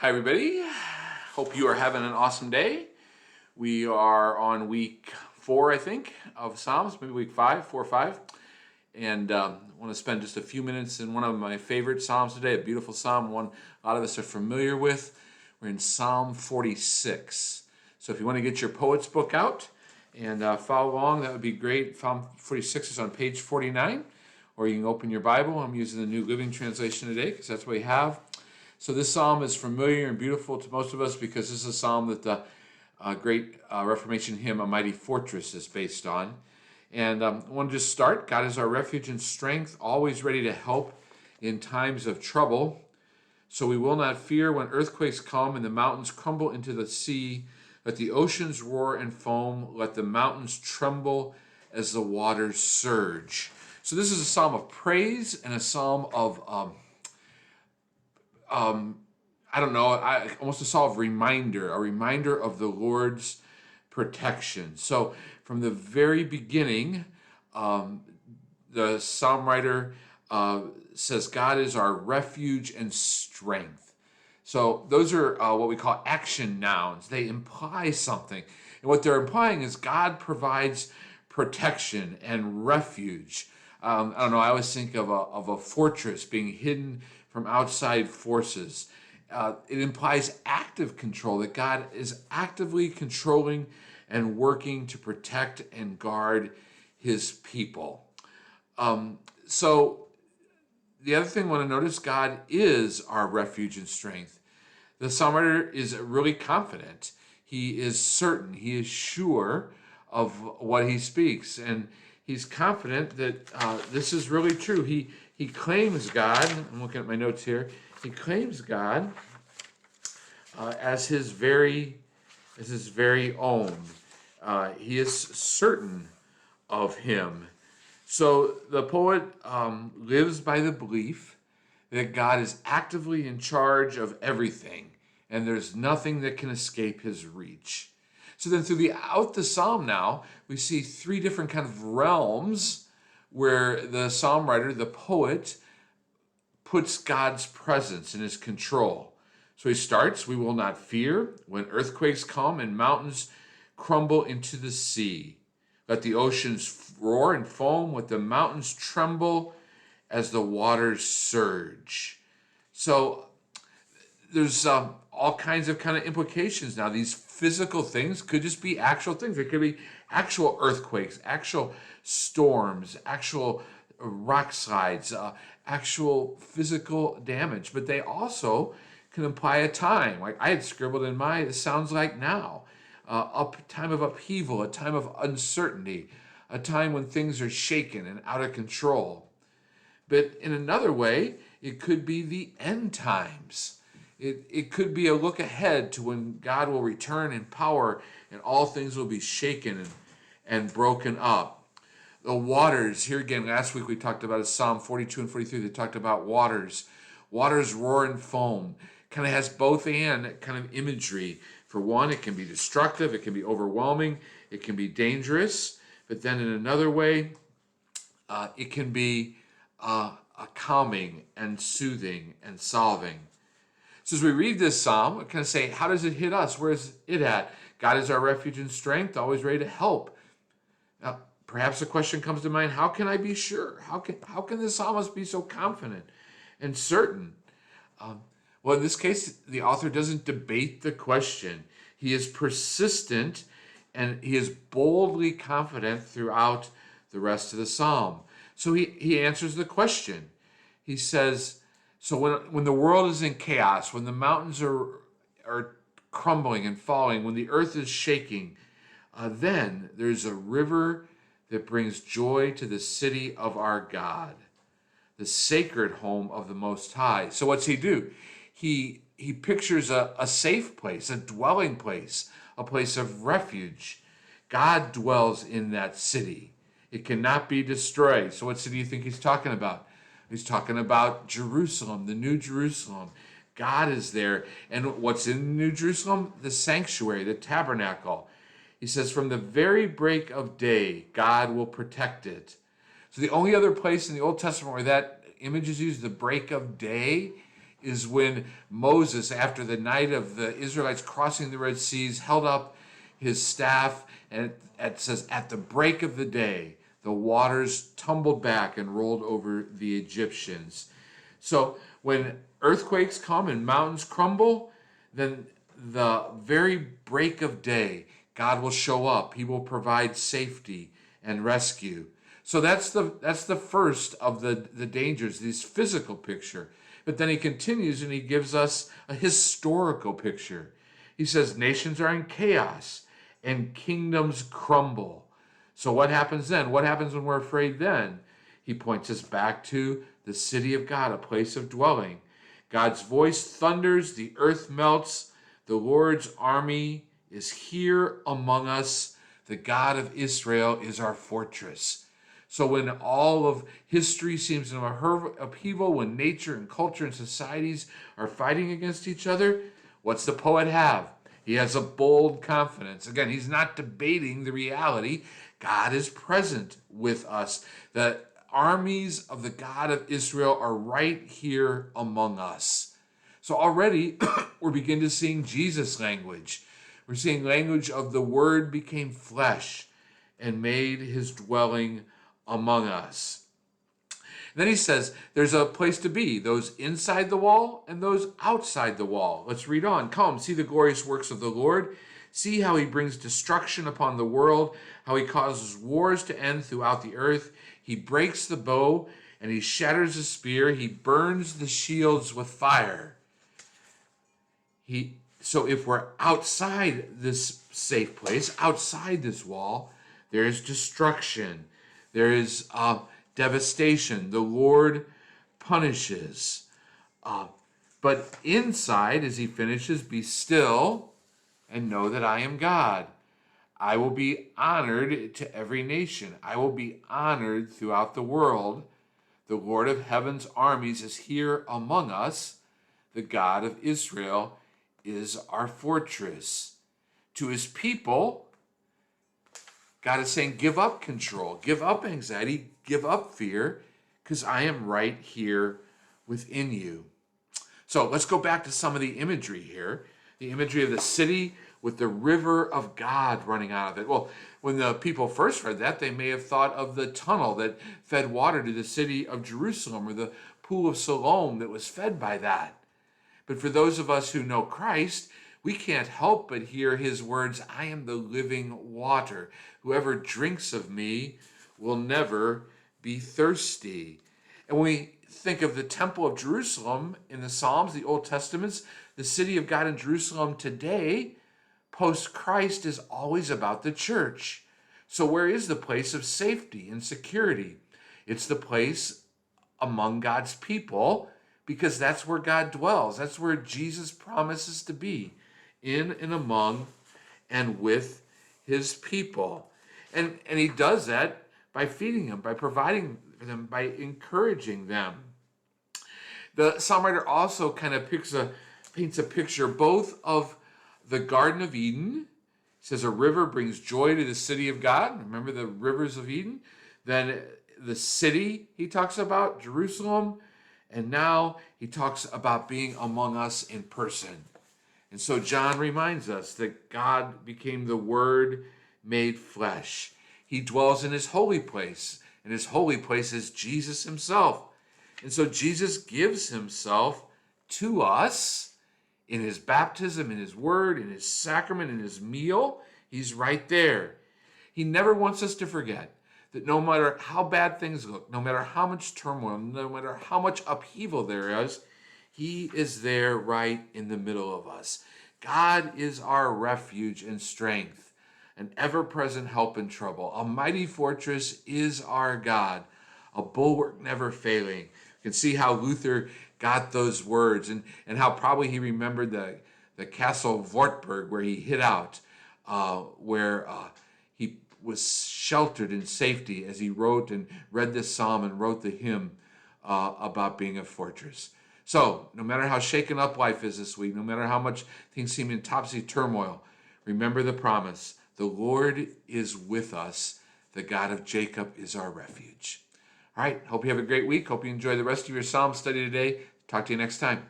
Hi, everybody. Hope you are having an awesome day. We are on week 4, I think, of Psalms, maybe week 5, 4 or 5. And I want to spend just a few minutes in one of my favorite Psalms today, a beautiful Psalm, one a lot of us are familiar with. We're in Psalm 46. So if you want to get your poet's book out and follow along, that would be great. Psalm 46 is on page 49, or you can open your Bible. I'm using the New Living Translation today because that's what we have. So this psalm is familiar and beautiful to most of us because this is a psalm that the great Reformation hymn, A Mighty Fortress, is based on. And I want to just start. God is our refuge and strength, always ready to help in times of trouble. So we will not fear when earthquakes come and the mountains crumble into the sea. Let the oceans roar and foam. Let the mountains tremble as the waters surge. So this is a psalm of praise and a psalm of almost a psalm of reminder, a reminder of the Lord's protection. So from the very beginning, the psalm writer says God is our refuge and strength. So those are what we call action nouns. They imply something. And what they're implying is God provides protection and refuge. I always think of a fortress being hidden from outside forces. It implies active control, that God is actively controlling and working to protect and guard his people. So the other thing I want to notice, God is our refuge and strength. The psalm writer is really confident. He is certain. He is sure of what he speaks. And he's confident that this is really true. He claims God. I'm looking at my notes here. He claims God as his very own. He is certain of him. So the poet lives by the belief that God is actively in charge of everything, and there's nothing that can escape his reach. So then throughout the psalm now, we see 3 different kind of realms where the psalm writer, the poet, puts God's presence and his control. So he starts, we will not fear when earthquakes come and mountains crumble into the sea. Let the oceans roar and foam, let the mountains tremble as the waters surge. So there's all kinds of implications now. These physical things could just be actual things. It could be actual earthquakes, actual storms, actual rock slides, actual physical damage. But they also can imply a time. Like I had scribbled in mine, it sounds like now. A time of upheaval, a time of uncertainty, a time when things are shaken and out of control. But in another way, it could be the end times. It could be a look ahead to when God will return in power and all things will be shaken and broken up. The waters, here again, last week we talked about Psalm 42 and 43, they talked about waters. Waters roar and foam. Kind of has both and kind of imagery. For one, it can be destructive, it can be overwhelming, it can be dangerous. But then in another way, it can be a calming and soothing and solving. So as we read this psalm, we kind of say, how does it hit us? Where is it at? God is our refuge and strength, always ready to help. Now, perhaps the question comes to mind, how can I be sure? How can the psalmist be so confident and certain? Well, in this case, the author doesn't debate the question. He is persistent and he is boldly confident throughout the rest of the psalm. So he answers the question. He says, so when the world is in chaos, when the mountains are crumbling and falling, when the earth is shaking, then there's a river that brings joy to the city of our God, the sacred home of the Most High. So what's he do? He pictures a safe place, a dwelling place, a place of refuge. God dwells in that city. It cannot be destroyed. So what city do you think he's talking about? He's talking about Jerusalem, the New Jerusalem. God is there. And what's in New Jerusalem? The sanctuary, the tabernacle. He says, from the very break of day, God will protect it. So the only other place in the Old Testament where that image is used, the break of day, is when Moses, after the night of the Israelites crossing the Red Seas, held up his staff, and it says, at the break of the day, the waters tumbled back and rolled over the Egyptians. So when earthquakes come and mountains crumble, then the very break of day, God will show up. He will provide safety and rescue. So that's the first of the dangers, this physical picture. But then he continues and he gives us a historical picture. He says, nations are in chaos and kingdoms crumble. So what happens then? What happens when we're afraid then? He points us back to the city of God, a place of dwelling. God's voice thunders, the earth melts, the Lord's army is here among us. The God of Israel is our fortress. So when all of history seems in upheaval, when nature and culture and societies are fighting against each other, what's the poet have? He has a bold confidence. Again, he's not debating the reality. God is present with us. The armies of the God of Israel are right here among us. So already we're beginning to see Jesus language. We're seeing language of the Word became flesh and made his dwelling among us. And then he says there's a place to be, those inside the wall and those outside the wall. Let's read on. Come, see the glorious works of the Lord. See how he brings destruction upon the world, how he causes wars to end throughout the earth. He breaks the bow and he shatters the spear. He burns the shields with fire. So if we're outside this safe place, outside this wall, there is destruction. There is devastation. The Lord punishes. But inside, as he finishes, be still and know that I am God. I will be honored to every nation. I will be honored throughout the world. The Lord of heaven's armies is here among us. The God of Israel is our fortress. To his people, God is saying, give up control, give up anxiety, give up fear, because I am right here within you. So let's go back to some of the imagery here. The imagery of the city with the river of God running out of it. Well, when the people first read that, they may have thought of the tunnel that fed water to the city of Jerusalem, or the pool of Siloam that was fed by that. But for those of us who know Christ, we can't help but hear his words, I am the living water. Whoever drinks of me will never be thirsty. And when we think of the temple of Jerusalem in the Psalms, the Old Testaments, the city of God in Jerusalem today, post-Christ, is always about the church. So where is the place of safety and security? It's the place among God's people, because that's where God dwells. That's where Jesus promises to be, in and among and with his people. And he does that by feeding them, by providing for them, by encouraging them. The psalm writer also kind of paints a picture both of the Garden of Eden. He says a river brings joy to the city of God. Remember the rivers of Eden? Then the city he talks about, Jerusalem. And now he talks about being among us in person. And so John reminds us that God became the Word made flesh. He dwells in his holy place, and his holy place is Jesus himself. And so Jesus gives himself to us in his baptism, in his word, in his sacrament, in his meal. He's right there. He never wants us to forget that no matter how bad things look, no matter how much turmoil, no matter how much upheaval there is, he is there right in the middle of us. God is our refuge and strength, an ever-present help in trouble. A mighty fortress is our God, a bulwark never failing. You can see how Luther got those words, and how probably he remembered the castle of Wartburg where he hid out, where he was sheltered in safety as he wrote and read this psalm and wrote the hymn about being a fortress. So, no matter how shaken up life is this week, no matter how much things seem in topsy turmoil, remember the promise. The Lord is with us. The God of Jacob is our refuge. All right, hope you have a great week. Hope you enjoy the rest of your psalm study today. Talk to you next time.